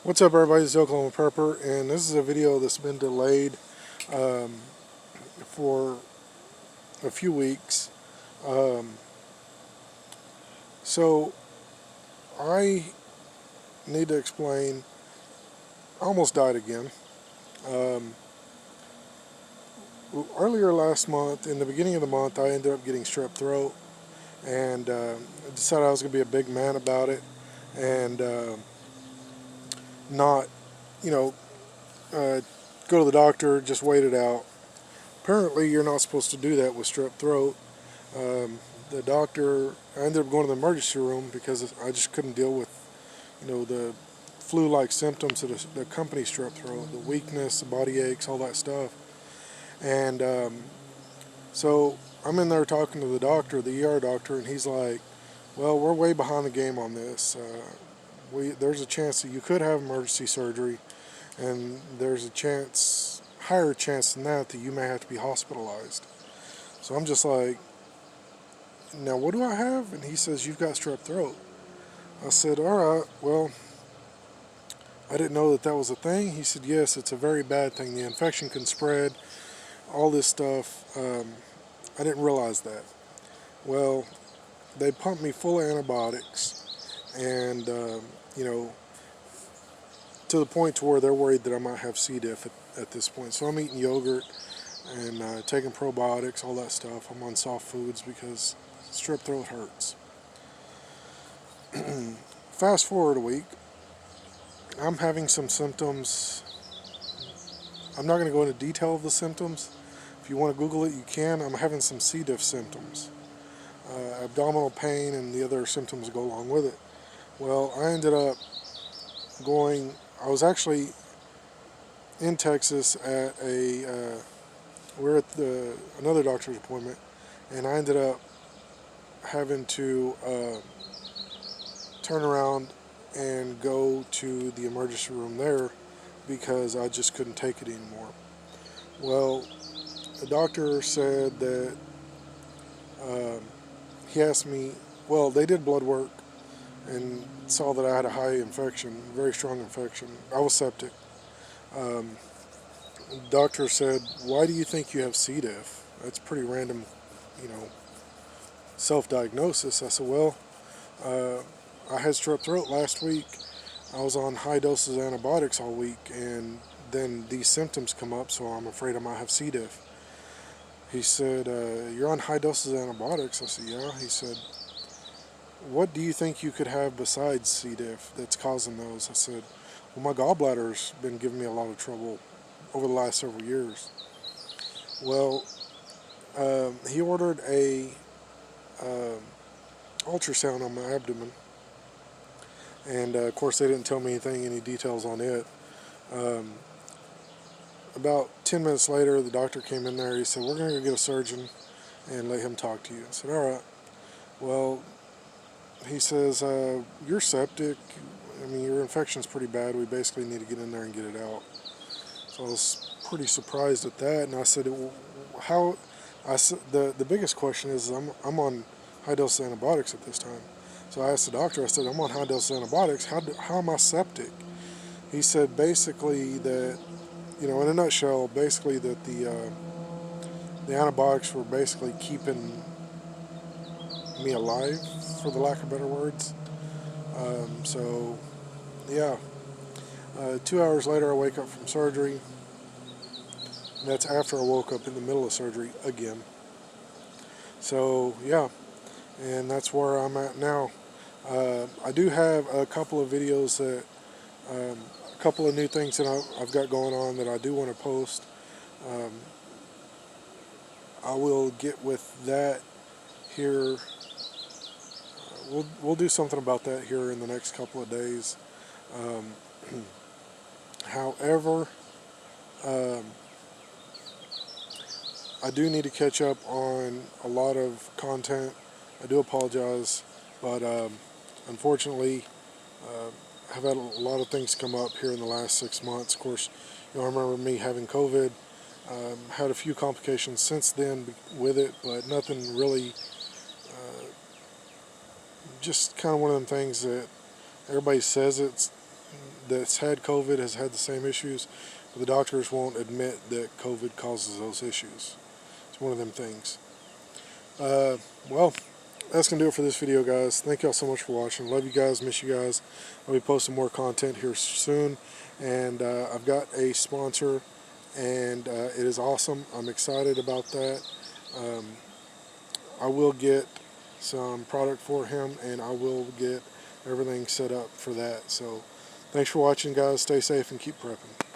What's up, everybody? It's Oklahoma Prepper, and this is a video that's been delayed um, for a few weeks. Um, so I need to explain. I almost died again. Um, Earlier last month, in the beginning of the month, I ended up getting strep throat, and I decided I was going to be a big man about it, and not, you know, go to the doctor, just wait it out. Apparently, you're not supposed to do that with strep throat. Um, the doctor, I ended up going to the emergency room because I just couldn't deal with, the flu-like symptoms that accompany strep throat, the weakness, the body aches, all that stuff. And so I'm in there talking to the doctor, the ER doctor, and he's like, "Well, we're way behind the game on this. There's a chance that you could have emergency surgery, and there's a chance, higher chance than that you may have to be hospitalized." So I'm just like, "Now, what do I have?" And he says, "You've got strep throat." I said, "All right, well, I didn't know that was a thing." He said, "Yes, it's a very bad thing. The infection can spread, all this stuff." I didn't realize that. Well, they pumped me full of antibiotics, and, you know, to the point to where they're worried that I might have C. diff at this point. So I'm eating yogurt and taking probiotics, all that stuff. I'm on soft foods because strep throat hurts. Fast forward a week, I'm having some symptoms. I'm not going to go into detail of the symptoms. If you want to Google it, you can. I'm having some C. diff symptoms, abdominal pain, and the other symptoms that go along with it. Well, I ended up going. I was actually in Texas at we're at another doctor's appointment, and I ended up having to turn around and go to the emergency room there because I just couldn't take it anymore. Well, the doctor said that um, he asked me, well, they did blood work and saw that I had a high infection, very strong infection. I was septic. Um, the doctor said, "Why do you think you have C. diff? That's pretty random, you know, self-diagnosis." I said, "Well, uh, I had strep throat last week. I was on high doses of antibiotics all week, and then these symptoms come up, so I'm afraid I might have C. diff." He said, "You're on high doses of antibiotics?" I said, "Yeah." He said, "What do you think you could have besides C. diff that's causing those?" I said, "Well, my gallbladder's been giving me a lot of trouble over the last several years." Well, he ordered a um ultrasound on my abdomen, and of course they didn't tell me any details on it. Um, about 10 minutes later, the doctor came in there. He said, "We're going to go get a surgeon and let him talk to you." I said, "All right." Well, he says, "You're septic. I mean, your infection's pretty bad. We basically need to get in there and get it out." So I was pretty surprised at that, and I said, "Well, how?" I said, "The biggest question is I'm on high dose antibiotics at this time." So I asked the doctor. I said, "I'm on high dose antibiotics. How am I septic?" He said basically that, in a nutshell, basically that the antibiotics were basically keeping me alive, for the lack of better words. So yeah, 2 hours later, I wake up from surgery. That's after I woke up in the middle of surgery again. So yeah, and that's where I'm at now. I do have a couple of videos a couple of new things that I've got going on that I do want to post. Um, I will get with that here. We'll do something about that here in the next couple of days. Um, However, um, I do need to catch up on a lot of content. I do apologize, but unfortunately, I've had a lot of things come up here in the last 6 months. Of course, I remember me having COVID. Had a few complications since then with it, but nothing really. Just kind of one of them things that everybody says it's that's had COVID has had the same issues, but the doctors won't admit that COVID causes those issues. It's one of them things. Well, that's going to do it for this video, guys. Thank y'all so much for watching. Love you guys. Miss you guys. I'll be posting more content here soon. And I've got a sponsor, and it is awesome. I'm excited about that. I will get some product for him, and I will get everything set up for that. So thanks for watching, guys. Stay safe and keep prepping.